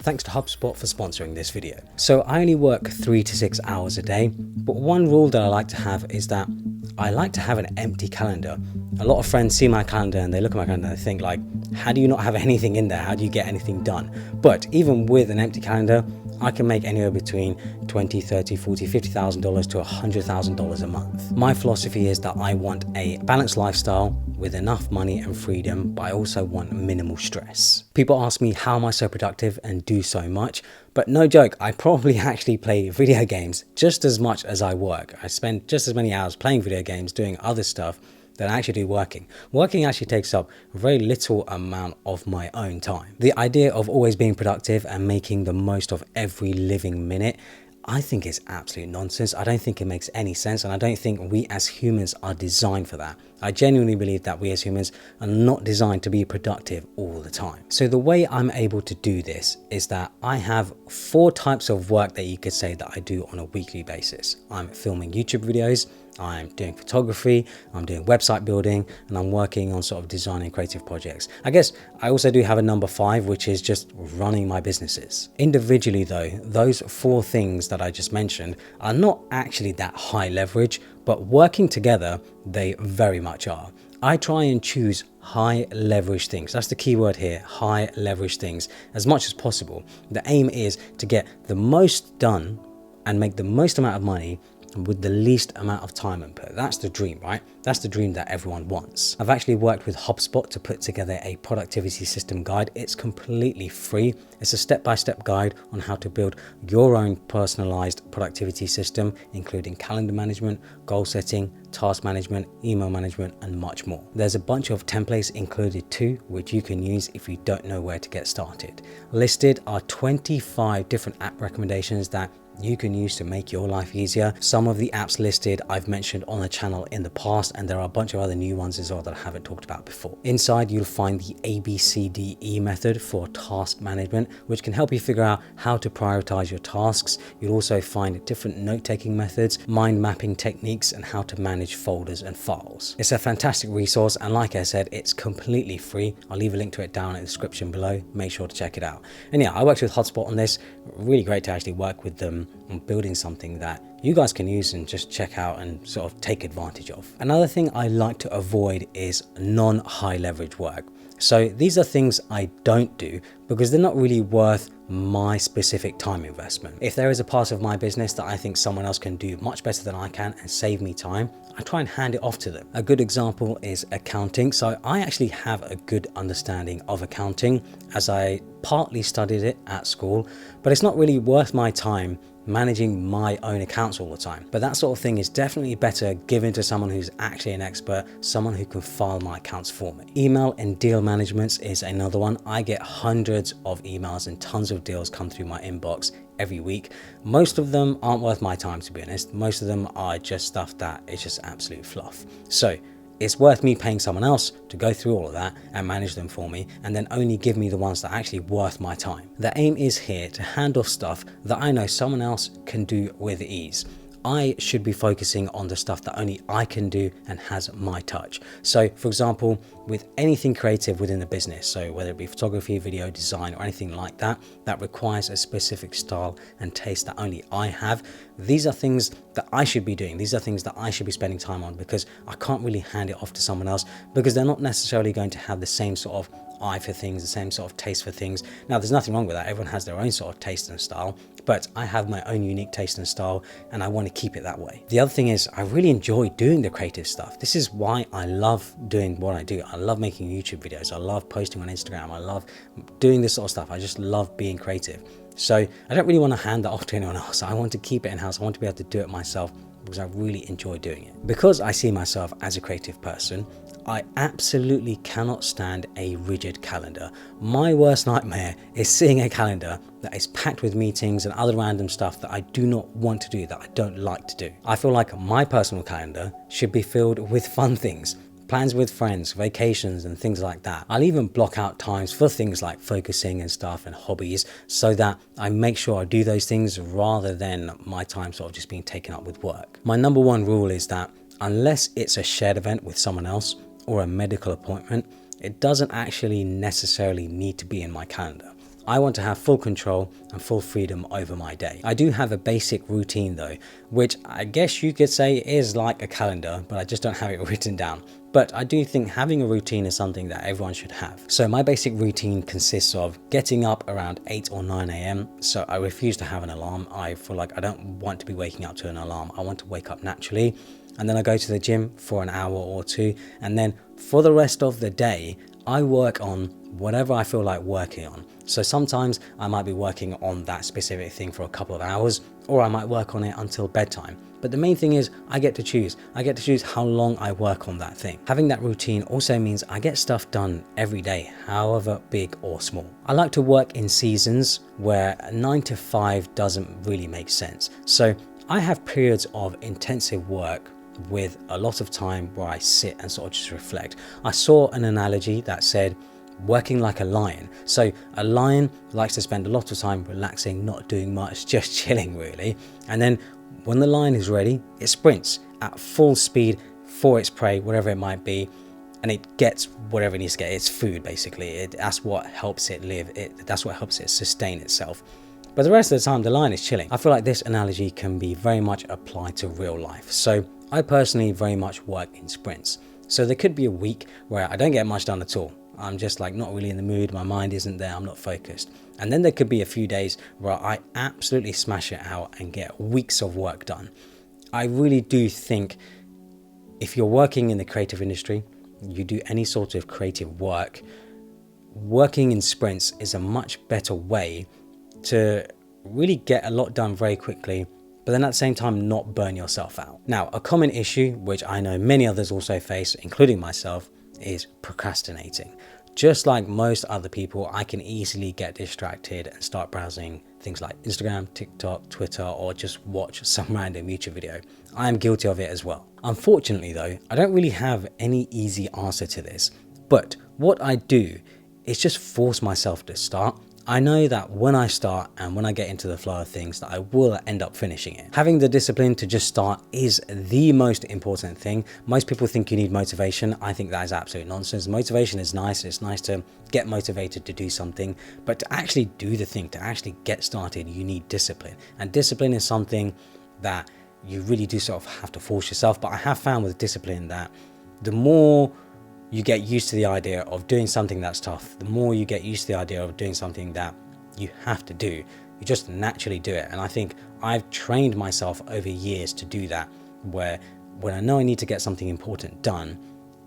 thanks to HubSpot for sponsoring this video. So I only work 3 to 6 hours a day, but one rule that I like to have is that I like to have an empty calendar. A lot of friends see my calendar and they look at my calendar and they think like, how do you not have anything in there? How do you get anything done? But even with an empty calendar, I can make anywhere between $20, $30, $40, $50,000 to $100,000 a month. My philosophy is that I want a balanced lifestyle with enough money and freedom, but I also want minimal stress. People ask me, how am I so productive and do so much? But no joke, I probably actually play video games just as much as I work. I spend just as many hours playing video games, doing other stuff than I actually do working. Working actually takes up a very little amount of my own time. The idea of always being productive and making the most of every living minute, I think is absolute nonsense. I don't think it makes any sense, and I don't think we as humans are designed for that. I genuinely believe that we as humans are not designed to be productive all the time. So the way I'm able to do this is that I have 4 types of work that you could say that I do on a weekly basis. I'm filming YouTube videos, I'm doing photography, I'm doing website building, and I'm working on sort of designing creative projects. I guess I also do have a number 5, which is just running my businesses. Individually though, those 4 things that I just mentioned are not actually that high leverage, but working together, they very much are. I try and choose high leverage things. That's the key word here, high leverage things, as much as possible. The aim is to get the most done and make the most amount of money with the least amount of time input. That's the dream, right? That's the dream that everyone wants. I've actually worked with HubSpot to put together a productivity system guide. It's completely free. It's a step-by-step guide on how to build your own personalized productivity system, including calendar management, goal setting, task management, email management, and much more. There's a bunch of templates included too, which you can use if you don't know where to get started. Listed are 25 different app recommendations that you can use to make your life easier. Some of the apps listed I've mentioned on the channel in the past, and there are a bunch of other new ones as well that I haven't talked about before. Inside, you'll find the ABCDE method for task management, which can help you figure out how to prioritize your tasks. You'll also find different note-taking methods, mind mapping techniques, and how to manage folders and files. It's a fantastic resource, and like I said, it's completely free. I'll leave a link to it down in the description below. Make sure to check it out. And yeah, I worked with HubSpot on this. Really great to actually work with them on building something that you guys can use and just check out and sort of take advantage of. Another thing I like to avoid is non-high leverage work. So these are things I don't do because they're not really worth my specific time investment. If there is a part of my business that I think someone else can do much better than I can and save me time, I try and hand it off to them. A good example is accounting. So I actually have a good understanding of accounting as I partly studied it at school, but it's not really worth my time managing my own accounts all the time. But that sort of thing is definitely better given to someone who's actually an expert, someone who can file my accounts for me. Email and deal management is another one. I get hundreds of emails and tons of deals come through my inbox every week. Most of them aren't worth my time, to be honest. Most of them are just stuff that is just absolute fluff. So it's worth me paying someone else to go through all of that and manage them for me, and then only give me the ones that are actually worth my time. The aim is here to hand off stuff that I know someone else can do with ease. I should be focusing on the stuff that only I can do and has my touch. So for example, with anything creative within the business, so whether it be photography, video design, or anything like that, that requires a specific style and taste that only I have, these are things that I should be doing. These are things that I should be spending time on, because I can't really hand it off to someone else because they're not necessarily going to have the same sort of eye for things, the same sort of taste for things. Now, there's nothing wrong with that. Everyone has their own sort of taste and style, but I have my own unique taste and style, and I want to keep it that way. The other thing is I really enjoy doing the creative stuff. This is why I love doing what I do. I love making YouTube videos. I love posting on Instagram. I love doing this sort of stuff. I just love being creative. So I don't really want to hand that off to anyone else. I want to keep it in-house. I want to be able to do it myself because I really enjoy doing it. Because I see myself as a creative person, I absolutely cannot stand a rigid calendar. My worst nightmare is seeing a calendar that is packed with meetings and other random stuff that I do not want to do, that I don't like to do. I feel like my personal calendar should be filled with fun things. Plans with friends, vacations, and things like that. I'll even block out times for things like focusing and stuff and hobbies, so that I make sure I do those things rather than my time sort of just being taken up with work. My number 1 rule is that unless it's a shared event with someone else or a medical appointment, it doesn't actually necessarily need to be in my calendar. I want to have full control and full freedom over my day. I do have a basic routine though, which I guess you could say is like a calendar, but I just don't have it written down. But I do think having a routine is something that everyone should have. So my basic routine consists of getting up around 8 or 9 a.m. So I refuse to have an alarm. I feel like I don't want to be waking up to an alarm. I want to wake up naturally. And then I go to the gym for an hour or two. And then for the rest of the day, I work on whatever I feel like working on. So sometimes I might be working on that specific thing for a couple of hours, or I might work on it until bedtime. But the main thing is I get to choose. I get to choose how long I work on that thing. Having that routine also means I get stuff done every day, however big or small. I like to work in seasons where 9 to 5 doesn't really make sense. So I have periods of intensive work with a lot of time where I sit and sort of just reflect. I saw an analogy that said working like a lion. So a lion likes to spend a lot of time relaxing, not doing much, just chilling really. And then when the lion is ready, it sprints at full speed for its prey, whatever it might be, and it gets whatever it needs to get, its food basically. That's what helps it live, that's what helps it sustain itself. But the rest of the time, the lion is chilling. I feel like this analogy can be very much applied to real life. So I personally very much work in sprints. So there could be a week where I don't get much done at all. I'm just like not really in the mood, my mind isn't there, I'm not focused. And then there could be a few days where I absolutely smash it out and get weeks of work done. I really do think if you're working in the creative industry, you do any sort of creative work, working in sprints is a much better way to really get a lot done very quickly, but then at the same time not burn yourself out. Now, a common issue, which I know many others also face, including myself, is procrastinating. Just like most other people, I can easily get distracted and start browsing things like Instagram, TikTok, Twitter, or just watch some random YouTube video. I am guilty of it as well. Unfortunately though, I don't really have any easy answer to this, but what I do is just force myself to start. I know that when I start and when I get into the flow of things that I will end up finishing it. Having the discipline to just start is the most important thing. Most people think you need motivation. I think that is absolute nonsense. Motivation is nice. It's nice to get motivated to do something, but to actually do the thing, to actually get started, you need discipline. And discipline is something that you really do sort of have to force yourself. But I have found with discipline that the more you get used to the idea of doing something that's tough, the more you get used to the idea of doing something that you have to do, you just naturally do it. And I think I've trained myself over years to do that, where when I know I need to get something important done,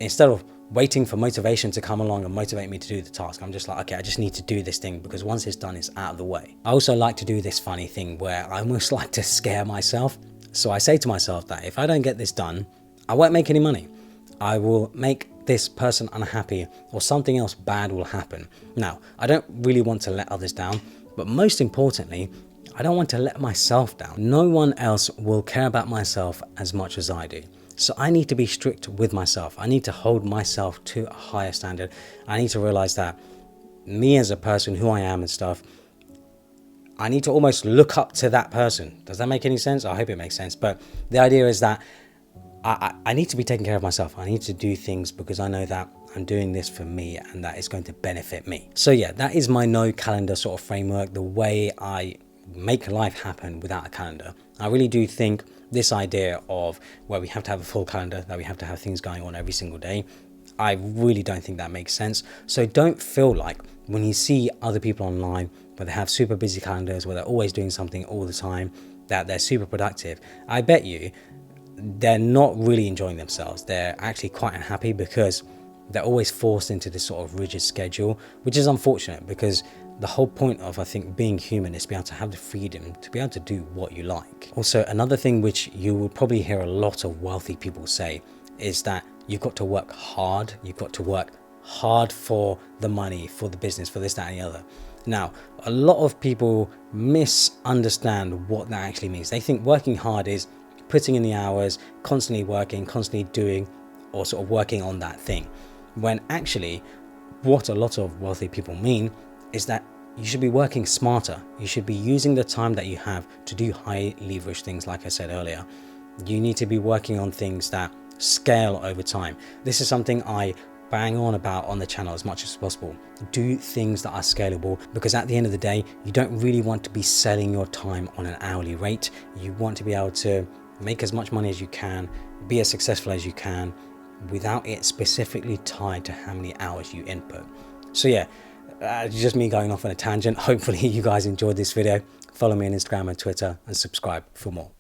instead of waiting for motivation to come along and motivate me to do the task, I'm just like, okay, I just need to do this thing because once it's done, it's out of the way. I also like to do this funny thing where I almost like to scare myself. So I say to myself that if I don't get this done, I won't make any money. I will make this person unhappy, or something else bad will happen. Now, I don't really want to let others down, but most importantly, I don't want to let myself down. No one else will care about myself as much as I do. So I need to be strict with myself. I need to hold myself to a higher standard. I need to realize that me as a person, who I am and stuff, I need to almost look up to that person. Does that make any sense? I hope it makes sense. But the idea is that I need to be taking care of myself. I need to do things because I know that I'm doing this for me and that it's going to benefit me. So yeah, that is my no calendar sort of framework, the way I make life happen without a calendar. I really do think this idea of where we have to have a full calendar, that we have to have things going on every single day, I really don't think that makes sense. So don't feel like when you see other people online where they have super busy calendars, where they're always doing something all the time, that they're super productive. I bet you they're not really enjoying themselves. They're actually quite unhappy because they're always forced into this sort of rigid schedule, which is unfortunate because the whole point of, I think, being human is to be able to have the freedom to be able to do what you like. Also, another thing which you will probably hear a lot of wealthy people say is that you've got to work hard. You've got to work hard for the money, for the business, for this, that, and the other. Now, a lot of people misunderstand what that actually means. They think working hard is putting in the hours, constantly working, constantly doing, or sort of working on that thing. When actually, what a lot of wealthy people mean is that you should be working smarter. You should be using the time that you have to do high leverage things, like I said earlier. You need to be working on things that scale over time. This is something I bang on about on the channel as much as possible. Do things that are scalable, because at the end of the day, you don't really want to be selling your time on an hourly rate. You want to be able to make as much money as you can, be as successful as you can, without it specifically tied to how many hours you input. So yeah, just me going off on a tangent. Hopefully you guys enjoyed this video. Follow me on Instagram and Twitter and subscribe for more.